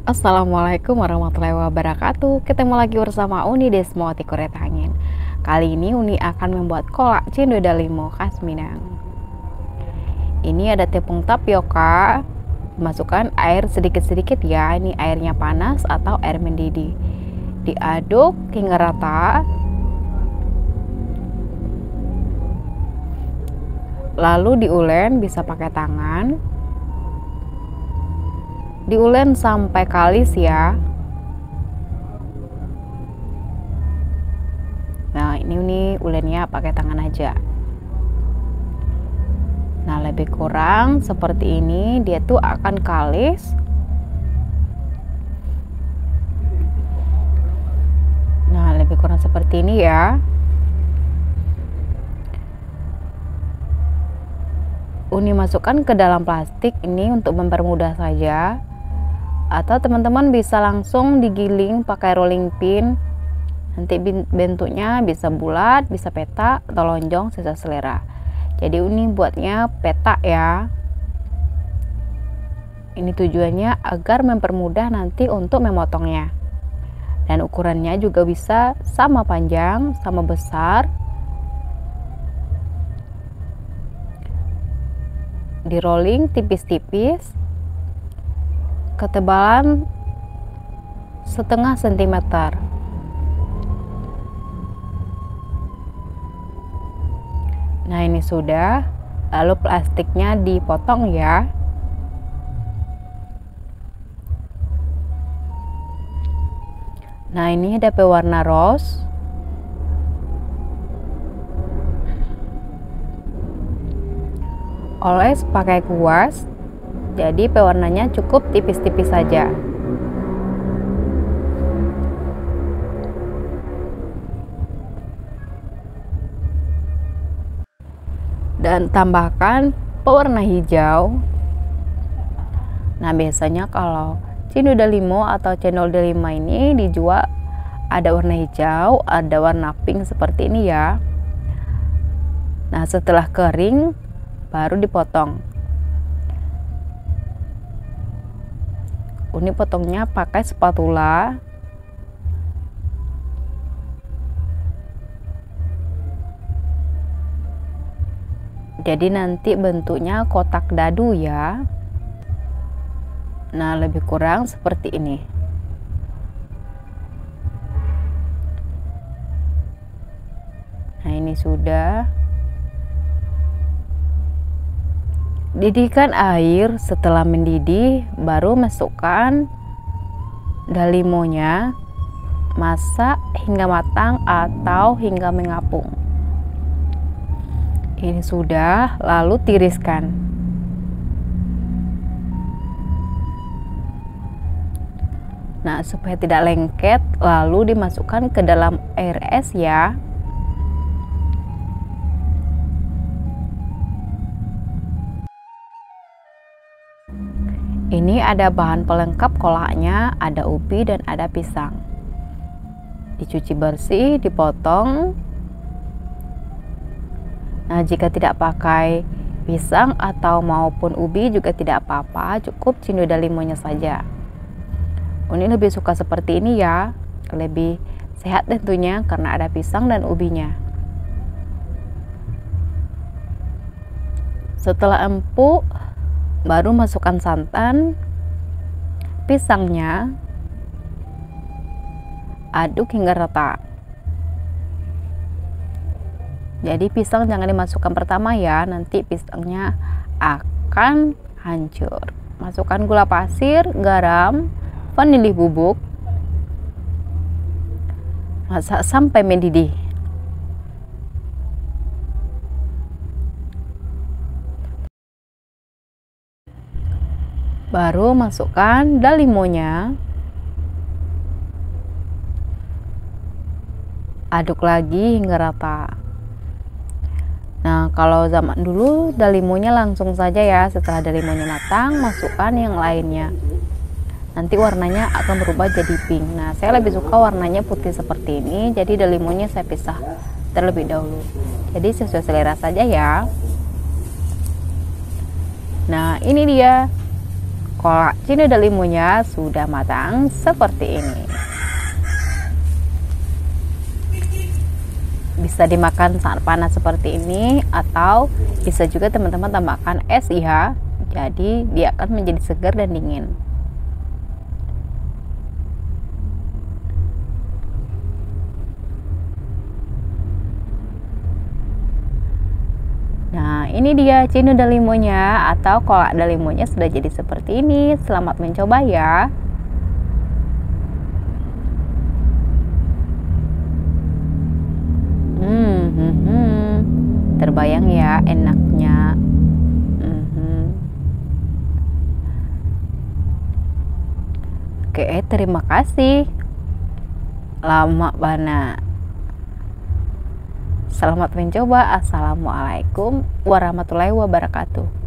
Assalamualaikum warahmatullahi wabarakatuh. Ketemu lagi bersama Uni Desmo Tikuret Angin. Kali ini Uni akan membuat kolak cendol dalimo khas Minang. Ini ada tepung tapioka. Masukkan air sedikit-sedikit ya. Ini airnya panas atau air mendidih. Diaduk hingga rata. Lalu diulen, bisa pakai tangan. Diulen sampai kalis ya. Nah, ini ulennya pakai tangan aja. Nah, lebih kurang seperti ini, dia tuh akan kalis. Nah, lebih kurang seperti ini ya. Uni masukkan ke dalam plastik ini untuk mempermudah saja. Atau teman-teman bisa langsung digiling pakai rolling pin. Nanti bentuknya bisa bulat, bisa petak atau lonjong sesuai selera. Jadi Uni buatnya petak ya. Ini tujuannya agar mempermudah nanti untuk memotongnya. Dan ukurannya juga bisa sama panjang, sama besar. Di rolling tipis-tipis. Ketebalan setengah sentimeter. Nah, ini sudah. Lalu plastiknya dipotong ya. Nah, ini ada pewarna rose. Oles pakai kuas. Jadi pewarnanya cukup tipis-tipis saja. Dan tambahkan pewarna hijau. Nah, biasanya kalau cendol dalimo atau cendol delima ini dijual ada warna hijau, ada warna pink seperti ini ya. Nah, setelah kering baru dipotong. Uni potongnya pakai spatula. Jadi nanti bentuknya kotak dadu ya. Nah, lebih kurang seperti ini. Nah, ini sudah. Didihkan air, setelah mendidih baru masukkan dalimonya. Masak hingga matang atau hingga mengapung. Ini sudah, lalu tiriskan. Nah, supaya tidak lengket, lalu dimasukkan ke dalam air es ya. Ini ada bahan pelengkap kolaknya, ada ubi dan ada pisang. Dicuci bersih, dipotong. Nah, jika tidak pakai pisang atau maupun ubi juga tidak apa-apa, cukup cendol dalimonya saja. Uni lebih suka seperti ini ya, lebih sehat tentunya karena ada pisang dan ubinya. Setelah empuk, baru masukkan santan, pisangnya, aduk hingga rata. Jadi pisang jangan dimasukkan pertama ya, nanti pisangnya akan hancur. Masukkan gula pasir, garam, vanili bubuk, masak sampai mendidih. Baru masukkan dalimonya. Aduk lagi hingga rata. Nah, kalau zaman dulu dalimonya langsung saja ya. Setelah dalimonya matang, masukkan yang lainnya. Nanti warnanya akan berubah jadi pink. Nah, saya lebih suka warnanya putih seperti ini. Jadi dalimonya saya pisah terlebih dahulu. Jadi sesuai selera saja ya. Nah, ini dia Kolak cino delimonya sudah matang seperti ini. Bisa dimakan saat panas seperti ini, atau bisa juga teman-teman tambahkan es ya. Jadi dia akan menjadi segar dan dingin. Nah, ini dia cino delimonya atau kolak delimonya sudah jadi seperti ini. Selamat mencoba ya. Terbayang ya enaknya. Oke, terima kasih. Lama bana. Selamat mencoba. Assalamualaikum warahmatullahi wabarakatuh.